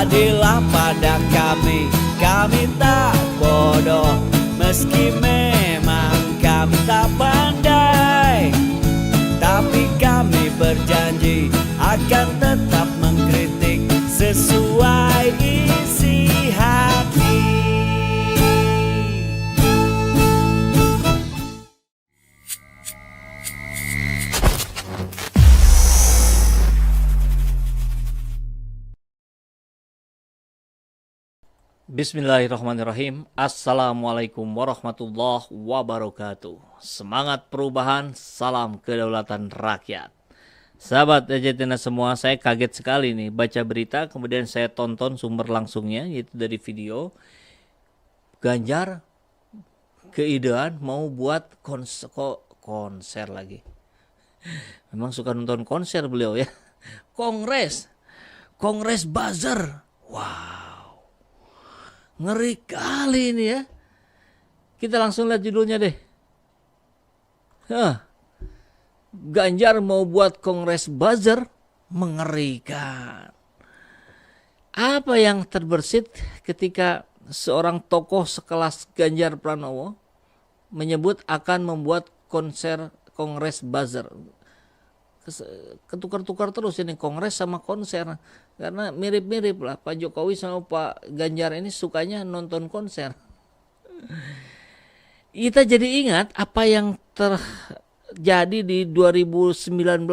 Jadilah pada kami tak bodoh, meski memang kami tak pandai, tapi kami berjanji akan tetap mengkritik sesuai isi hati. Bismillahirrahmanirrahim. Assalamualaikum warahmatullahi wabarakatuh. Semangat perubahan, salam kedaulatan rakyat. Sahabat Ejetina semua, saya kaget sekali nih baca berita, kemudian saya tonton sumber langsungnya, yaitu dari video. Ganjar keidean mau buat konser lagi. Memang suka nonton konser beliau ya. Kongres buzzer. Wow. Ngeri kali ini ya. Kita langsung lihat judulnya deh. Ganjar mau buat kongres buzzer, mengerikan. Apa yang terbersit ketika seorang tokoh sekelas Ganjar Pranowo menyebut akan membuat kongres buzzer? Ketukar-tukar terus ini kongres sama konser, karena mirip-mirip lah. Pak Jokowi sama Pak Ganjar ini sukanya nonton konser. Kita jadi ingat apa yang terjadi di 2019.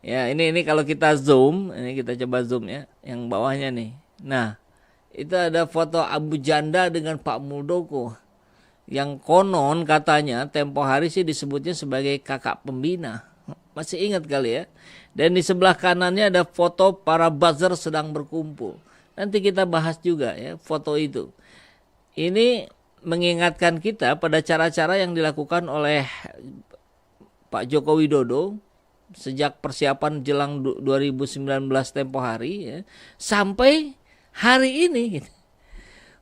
Ya, ini kalau kita zoom, ini kita coba zoom ya, yang bawahnya nih. Nah, itu ada foto Abu Janda dengan Pak Muldoko, yang konon katanya tempo hari sih disebutnya sebagai kakak pembina. Masih ingat kali ya. Dan di sebelah kanannya ada foto para buzzer sedang berkumpul. Nanti kita bahas juga ya foto itu. Ini mengingatkan kita pada cara-cara yang dilakukan oleh Pak Joko Widodo sejak persiapan jelang 2019 tempo hari ya, sampai hari ini gitu.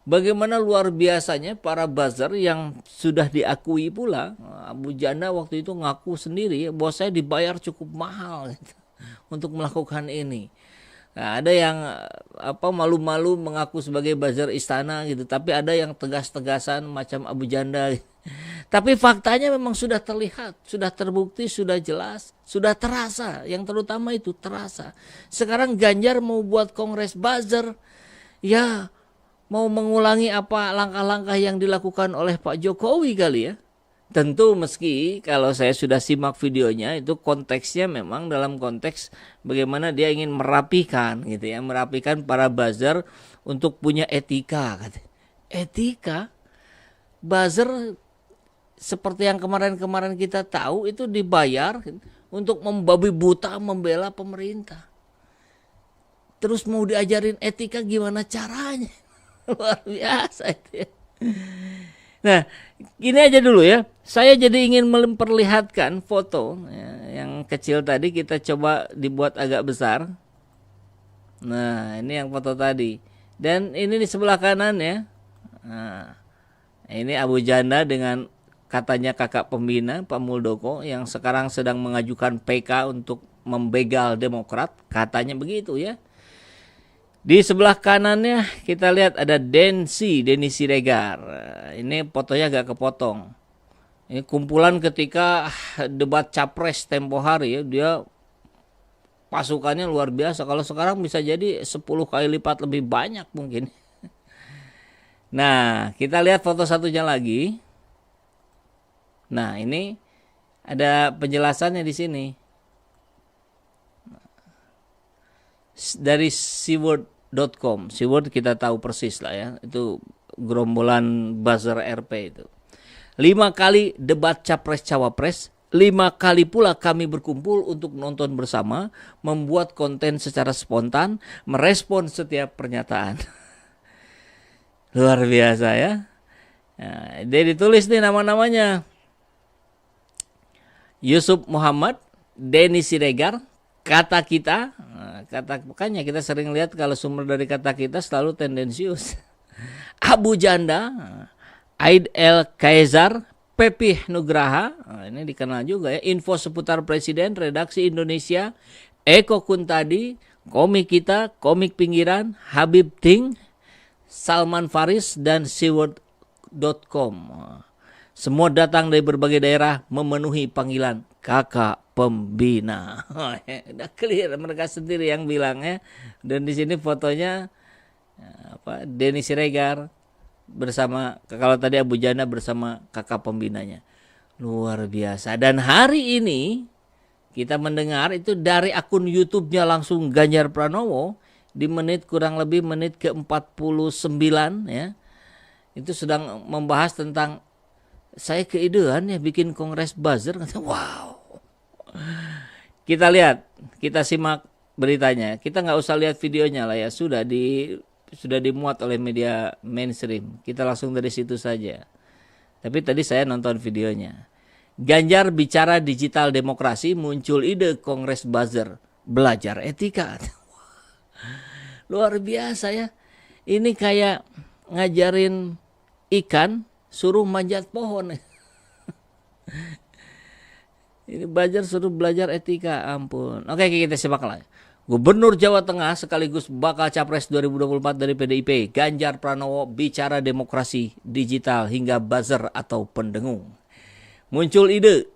Bagaimana luar biasanya para buzzer yang sudah diakui pula. Abu Janda waktu itu ngaku sendiri bahwa saya dibayar cukup mahal gitu, untuk melakukan ini. Nah, ada yang malu-malu mengaku sebagai buzzer istana gitu, tapi ada yang tegas-tegasan macam Abu Janda gitu. Tapi faktanya memang sudah terlihat, sudah terbukti, sudah jelas, sudah terasa. Yang terutama itu terasa. Sekarang Ganjar mau buat kongres buzzer, ya mau mengulangi apa langkah-langkah yang dilakukan oleh Pak Jokowi kali ya. Tentu meski kalau saya sudah simak videonya itu konteksnya memang dalam konteks bagaimana dia ingin merapikan gitu ya, merapikan para buzzer untuk punya etika. Etika? Buzzer seperti yang kemarin-kemarin kita tahu itu dibayar untuk membabi buta membela pemerintah. Terus mau diajarin etika gimana caranya? Luar biasa itu ya. Nah, ini aja dulu ya. Saya jadi ingin memperlihatkan foto ya, yang kecil tadi kita coba dibuat agak besar. Nah, ini yang foto tadi. Dan ini di sebelah kanan ya. Nah, ini Abu Janda dengan katanya kakak pembina Pak Muldoko yang sekarang sedang mengajukan PK untuk membegal Demokrat. Katanya begitu ya. Di sebelah kanannya kita lihat ada Denny Siregar. Ini fotonya agak kepotong. Ini kumpulan ketika debat capres tempo hari ya. Dia pasukannya luar biasa. Kalau sekarang bisa jadi 10 kali lipat lebih banyak mungkin. Nah, kita lihat foto satunya lagi. Nah, ini ada penjelasannya di sini. Dari Seaword.com. Seaword kita tahu persis lah ya. Itu gerombolan buzzer RP itu. 5 kali debat capres-cawapres. 5 kali pula kami berkumpul untuk nonton bersama. Membuat konten secara spontan. Merespon setiap pernyataan. Luar biasa ya. Nah, dia ditulis nih nama-namanya. Yusuf Muhammad, Denny Siregar, Kata Kita. Makanya kita sering lihat kalau sumber dari Kata Kita selalu tendensius. Abu Janda, Aid El Kaisar, Pepi Nugraha, ini dikenal juga ya. Info seputar Presiden, Redaksi Indonesia, Eko Kuntadi, komik kita, komik pinggiran, Habib Ting, Salman Faris, dan Seward.com. Semua datang dari berbagai daerah memenuhi panggilan kakak pembina. Udah clear, mereka sendiri yang bilang ya. Dan di sini fotonya Denny Siregar bersama, kalau tadi Abu Janda bersama kakak pembinanya. Luar biasa. Dan hari ini kita mendengar itu dari akun YouTube-nya langsung Ganjar Pranowo di kurang lebih menit ke-49 ya. Itu sedang membahas tentang saya keidean ya bikin kongres buzzer. Wow. Kita lihat, kita simak beritanya. Kita nggak usah lihat videonya lah ya, sudah dimuat oleh media mainstream. Kita langsung dari situ saja. Tapi tadi saya nonton videonya. Ganjar bicara digital demokrasi, muncul ide kongres buzzer, belajar etika. Luar biasa ya. Ini kayak ngajarin ikan suruh manjat pohon. Ini belajar suruh belajar etika, ampun. Oke, kita simak lagi. Gubernur Jawa Tengah sekaligus bakal capres 2024 dari PDIP, Ganjar Pranowo bicara demokrasi digital hingga buzzer atau pendengung. Muncul ide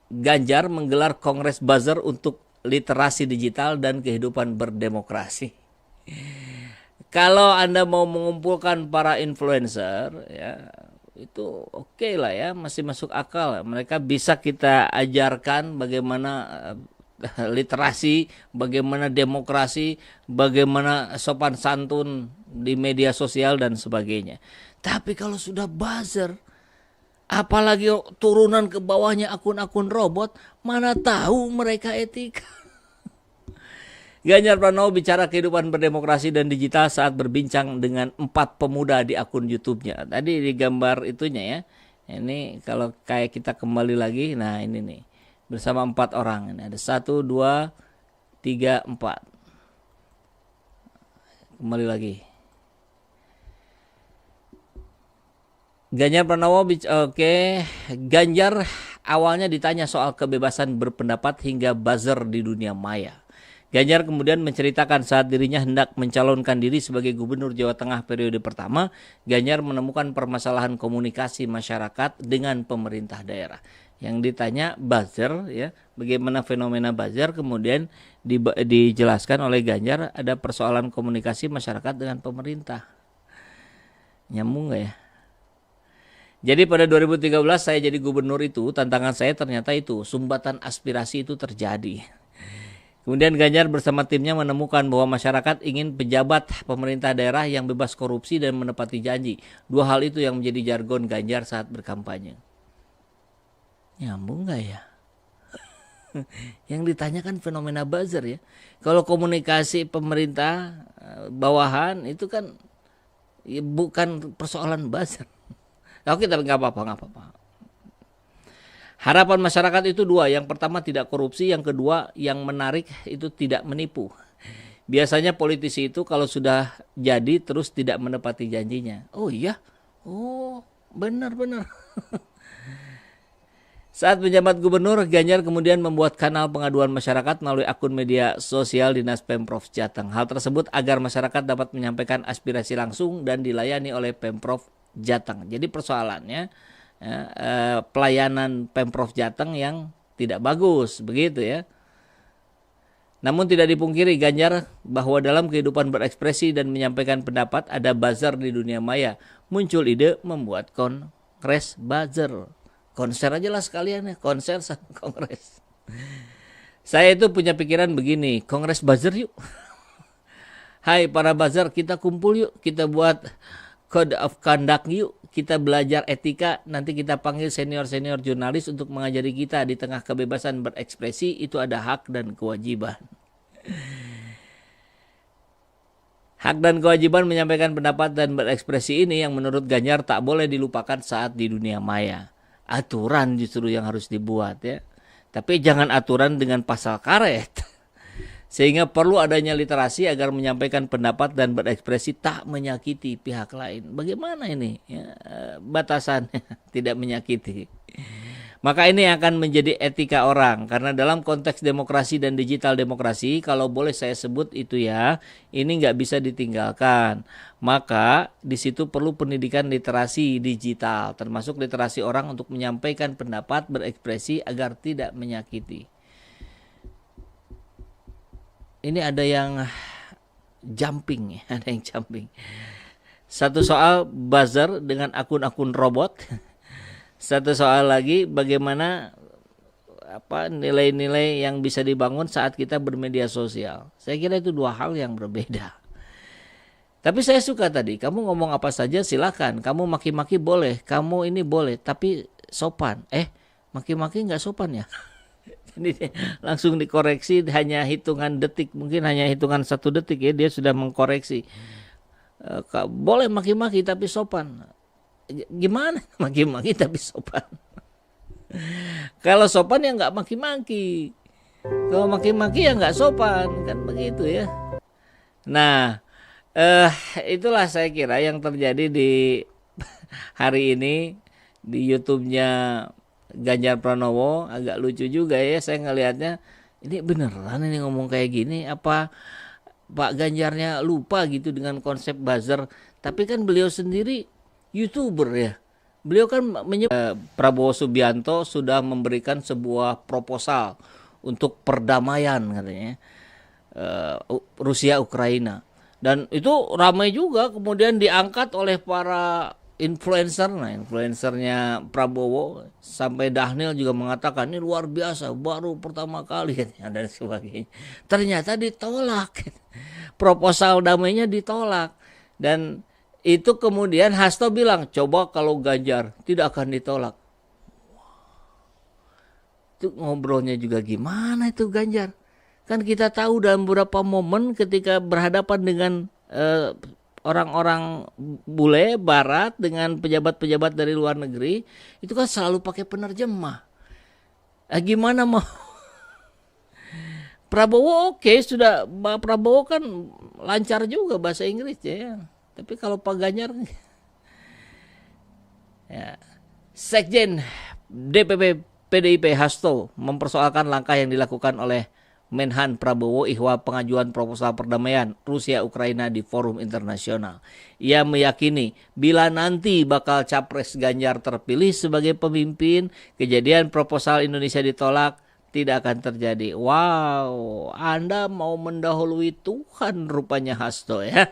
Ganjar menggelar kongres buzzer untuk literasi digital dan kehidupan berdemokrasi. Kalau Anda mau mengumpulkan para influencer ya, itu oke lah ya, masih masuk akal. Mereka bisa kita ajarkan bagaimana literasi, bagaimana demokrasi, bagaimana sopan santun di media sosial dan sebagainya. Tapi kalau sudah buzzer, apalagi turunan ke bawahnya akun-akun robot, mana tahu mereka etika. Ganjar Pranowo bicara kehidupan berdemokrasi dan digital saat berbincang dengan 4 pemuda di akun YouTube-nya. Tadi di gambar itunya ya. Ini kalau kayak kita kembali lagi, nah ini nih. Bersama 4 orang. Ini ada 1, 2, 3, 4. Kembali lagi. Ganjar Pranowo, Ganjar awalnya ditanya soal kebebasan berpendapat hingga buzzer di dunia maya. Ganjar kemudian menceritakan saat dirinya hendak mencalonkan diri sebagai gubernur Jawa Tengah periode pertama, Ganjar menemukan permasalahan komunikasi masyarakat dengan pemerintah daerah. Yang ditanya buzzer ya, bagaimana fenomena buzzer, kemudian dijelaskan oleh Ganjar ada persoalan komunikasi masyarakat dengan pemerintah. Nyambung gak ya? Jadi pada 2013 saya jadi gubernur itu, tantangan saya ternyata itu, sumbatan aspirasi itu terjadi. Kemudian Ganjar bersama timnya menemukan bahwa masyarakat ingin pejabat pemerintah daerah yang bebas korupsi dan menepati janji. 2 hal itu yang menjadi jargon Ganjar saat berkampanye. Nyambung gak ya? Yang ditanyakan fenomena buzzer ya. Kalau komunikasi pemerintah bawahan itu kan ya bukan persoalan buzzer. Oke, tapi nggak apa-apa. Harapan masyarakat itu 2. Yang pertama tidak korupsi, yang kedua yang menarik itu tidak menipu. Biasanya politisi itu kalau sudah jadi terus tidak menepati janjinya. Oh iya? Oh benar. Saat menjabat gubernur, Ganjar kemudian membuat kanal pengaduan masyarakat melalui akun media sosial Dinas Pemprov Jateng. Hal tersebut agar masyarakat dapat menyampaikan aspirasi langsung dan dilayani oleh Pemprov Jateng. Jadi persoalannya pelayanan Pemprov Jateng yang tidak bagus, begitu ya. Namun tidak dipungkiri Ganjar bahwa dalam kehidupan berekspresi dan menyampaikan pendapat ada buzzer di dunia maya. Muncul ide membuat kongres buzzer. Konser aja lah sekalian ya, konser sama kongres. Saya itu punya pikiran begini, kongres buzzer yuk. Hai para buzzer, kita kumpul yuk, kita buat code of conduct yuk. Kita belajar etika, nanti kita panggil senior-senior jurnalis untuk mengajari kita di tengah kebebasan berekspresi itu ada hak dan kewajiban. Hak dan kewajiban menyampaikan pendapat dan berekspresi ini yang menurut Ganjar tak boleh dilupakan saat di dunia maya. Aturan justru yang harus dibuat ya. Tapi jangan aturan dengan pasal karet. Sehingga perlu adanya literasi agar menyampaikan pendapat dan berekspresi tak menyakiti pihak lain. Bagaimana ini ya, batasannya tidak menyakiti? Maka ini akan menjadi etika orang, karena dalam konteks demokrasi dan digital demokrasi, kalau boleh saya sebut itu ya, ini nggak bisa ditinggalkan. Maka di situ perlu pendidikan literasi digital, termasuk literasi orang untuk menyampaikan pendapat, berekspresi agar tidak menyakiti. Ini ada yang jumping, ada yang jumping. Satu soal buzzer dengan akun-akun robot. Satu soal lagi, bagaimana nilai-nilai yang bisa dibangun saat kita bermedia sosial. Saya kira itu dua hal yang berbeda. Tapi saya suka tadi, kamu ngomong apa saja silakan, kamu maki-maki boleh, kamu ini boleh, tapi sopan. Maki-maki nggak sopan ya? Jadi langsung dikoreksi hanya hitungan detik, mungkin hanya hitungan 1 detik ya, dia sudah mengkoreksi. Boleh maki-maki tapi sopan. Gimana maki-maki tapi sopan? Kalau sopan ya nggak maki-maki, kalau maki-maki ya nggak sopan, kan begitu ya. Nah, itulah saya kira yang terjadi di hari ini di YouTube-nya Ganjar Pranowo. Agak lucu juga ya saya ngelihatnya. Ini beneran ini ngomong kayak gini, apa Pak Ganjarnya lupa gitu dengan konsep buzzer? Tapi kan beliau sendiri YouTuber ya. Beliau kan Prabowo Subianto sudah memberikan sebuah proposal untuk perdamaian katanya, Rusia Ukraina, dan itu ramai juga kemudian diangkat oleh para influencer. Nah, influencernya Prabowo sampai Dhanil juga mengatakan ini luar biasa, baru pertama kali katanya, dan sebagainya. Ternyata ditolak. Proposal damainya ditolak. Dan itu kemudian Hasto bilang, coba kalau Ganjar tidak akan ditolak. Itu ngobrolnya juga gimana itu Ganjar? Kan kita tahu dalam beberapa momen ketika berhadapan dengan orang-orang bule barat dengan pejabat-pejabat dari luar negeri, itu kan selalu pakai penerjemah. Gimana mau? Prabowo sudah, Prabowo kan lancar juga bahasa Inggris ya. Tapi kalau Pak Ganjar ya. Sekjen DPP PDIP Hasto mempersoalkan langkah yang dilakukan oleh Menhan Prabowo ihwa pengajuan proposal perdamaian Rusia Ukraina di forum internasional. Ia meyakini bila nanti bakal capres Ganjar terpilih sebagai pemimpin, kejadian proposal Indonesia ditolak tidak akan terjadi. Wow, Anda mau mendahului Tuhan rupanya Hasto ya.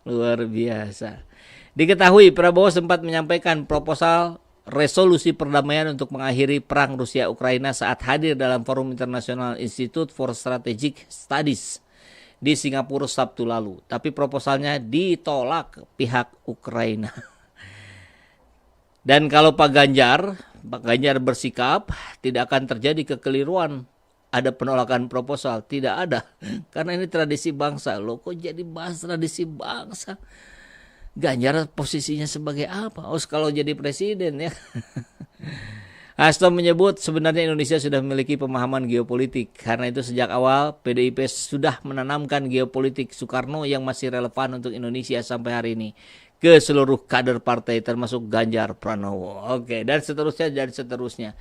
Luar biasa. Diketahui Prabowo sempat menyampaikan proposal resolusi perdamaian untuk mengakhiri perang Rusia Ukraina saat hadir dalam forum internasional Institute for Strategic Studies di Singapura Sabtu lalu. Tapi proposalnya ditolak pihak Ukraina. Dan kalau Pak Ganjar bersikap tidak akan terjadi kekeliruan ada penolakan proposal, tidak ada, karena ini tradisi bangsa. Loh, kok jadi bahas tradisi bangsa? Ganjar posisinya sebagai apa? Kalau jadi presiden ya. Hasto menyebut sebenarnya Indonesia sudah memiliki pemahaman geopolitik. Karena itu sejak awal PDIP sudah menanamkan geopolitik Soekarno yang masih relevan untuk Indonesia sampai hari ini ke seluruh kader partai termasuk Ganjar Pranowo. Oke, dan seterusnya.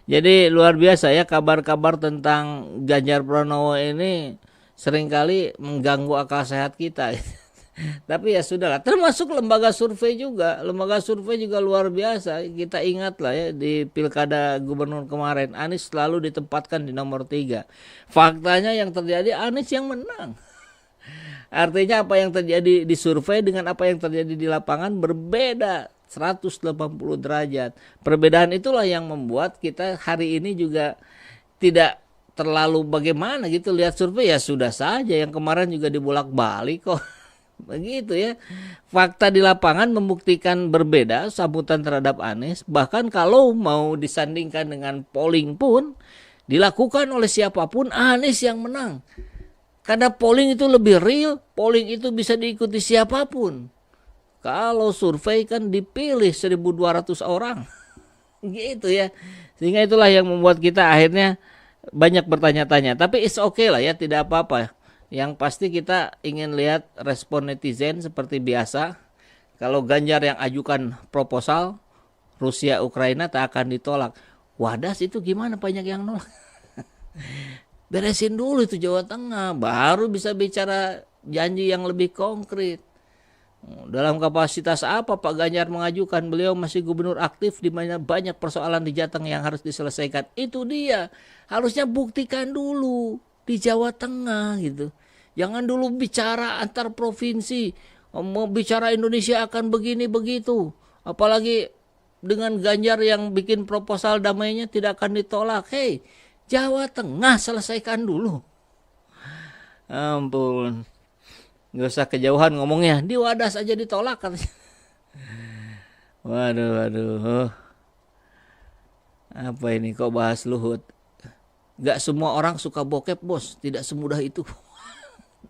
Jadi luar biasa ya, kabar-kabar tentang Ganjar Pranowo ini seringkali mengganggu akal sehat kita. Tapi ya sudahlah, termasuk lembaga survei juga. Lembaga survei juga luar biasa. Kita ingatlah ya di Pilkada Gubernur kemarin, Anies selalu ditempatkan di nomor 3. Faktanya yang terjadi Anies yang menang. Artinya apa yang terjadi di survei dengan apa yang terjadi di lapangan berbeda 180 derajat. Perbedaan itulah yang membuat kita hari ini juga tidak terlalu bagaimana gitu lihat survei, ya sudah saja, yang kemarin juga dibolak-balik kok. Begitu ya. Fakta di lapangan membuktikan berbeda sambutan terhadap Anies. Bahkan kalau mau disandingkan dengan polling pun dilakukan oleh siapapun, Anies yang menang. Karena polling itu lebih real, polling itu bisa diikuti siapapun. Kalau survei kan dipilih 1.200 orang. Gitu ya. Sehingga itulah yang membuat kita akhirnya banyak bertanya-tanya. Tapi it's okay lah ya, tidak apa-apa. Yang pasti kita ingin lihat respon netizen seperti biasa. Kalau Ganjar yang ajukan proposal, Rusia Ukraina tak akan ditolak. Wadas itu gimana banyak yang nolak? Beresin dulu itu Jawa Tengah, baru bisa bicara janji yang lebih konkret. Dalam kapasitas apa Pak Ganjar mengajukan? Beliau masih gubernur aktif di mana banyak persoalan di Jateng yang harus diselesaikan. Itu dia. Harusnya buktikan dulu di Jawa Tengah gitu. Jangan dulu bicara antar provinsi. Mau bicara Indonesia akan begini begitu. Apalagi dengan Ganjar yang bikin proposal damainya tidak akan ditolak. Hei, Jawa Tengah selesaikan dulu. Ampun. Gak usah kejauhan ngomongnya. Di Wadas aja ditolak katanya. Waduh. Apa ini kok bahas Luhut? Gak semua orang suka bokep bos. Tidak semudah itu.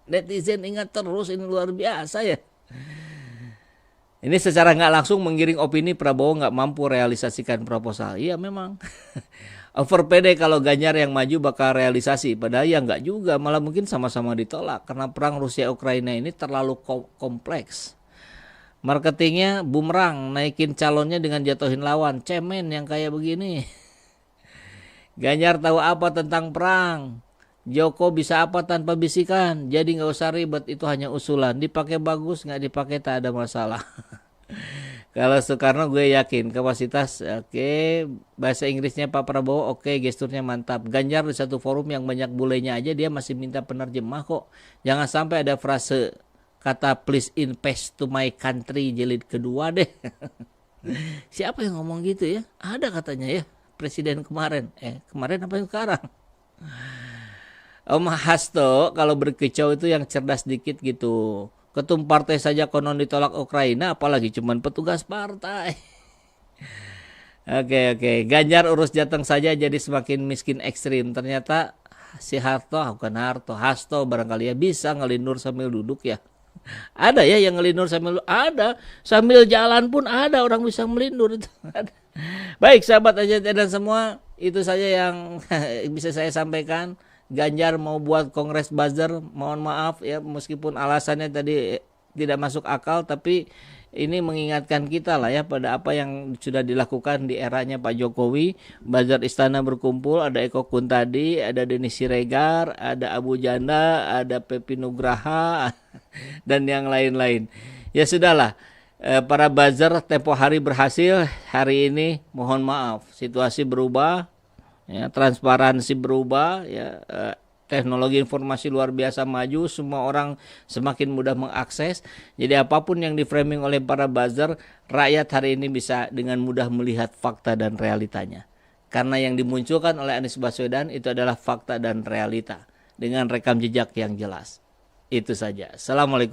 Netizen ingat terus, ini luar biasa ya. Ini secara gak langsung menggiring opini Prabowo gak mampu realisasikan proposal. Iya memang. Over pede kalau Ganjar yang maju bakal realisasi. Padahal ya enggak juga, malah mungkin sama-sama ditolak. Karena perang Rusia-Ukraina ini terlalu kompleks. Marketingnya bumerang, naikin calonnya dengan jatuhin lawan. Cemen yang kayak begini. Ganjar tahu apa tentang perang. Joko bisa apa tanpa bisikan. Jadi gak usah ribet, itu hanya usulan. Dipakai bagus, gak dipakai tak ada masalah. Kalau Soekarno gue yakin kapasitas oke, bahasa Inggrisnya Pak Prabowo oke, gesturnya mantap. Ganjar di satu forum yang banyak bulenya aja dia masih minta penerjemah kok. Jangan sampai ada frase kata please invest to my country jilid kedua deh. Siapa yang ngomong gitu ya? Ada katanya ya, presiden kemarin. Kemarin apa yang sekarang? Om Hasto kalau berkicau itu yang cerdas dikit gitu. Ketum partai saja konon ditolak Ukraina, apalagi cuman petugas partai. Oke. Ganjar urus Jateng saja jadi semakin miskin ekstrim. Ternyata si Hasto barangkali ya bisa ngelindur sambil duduk ya. Ada ya yang ngelindur sambil ada, sambil jalan pun ada orang bisa melindur itu. Baik sahabat aja dan semua, itu saja yang bisa saya sampaikan. Ganjar mau buat kongres buzzer, mohon maaf ya meskipun alasannya tadi tidak masuk akal, tapi ini mengingatkan kita lah ya pada apa yang sudah dilakukan di eranya Pak Jokowi. Buzzer istana berkumpul, ada Eko Kuntadi, ada Denny Siregar, ada Abu Janda, ada Pepi Nugraha dan yang lain-lain. Ya sudahlah, para buzzer tempo hari berhasil, hari ini mohon maaf situasi berubah. Ya, transparansi berubah, ya, teknologi informasi luar biasa maju, semua orang semakin mudah mengakses. Jadi apapun yang di framing oleh para buzzer, rakyat hari ini bisa dengan mudah melihat fakta dan realitanya. Karena yang dimunculkan oleh Anies Baswedan itu adalah fakta dan realita dengan rekam jejak yang jelas. Itu saja. Assalamualaikum.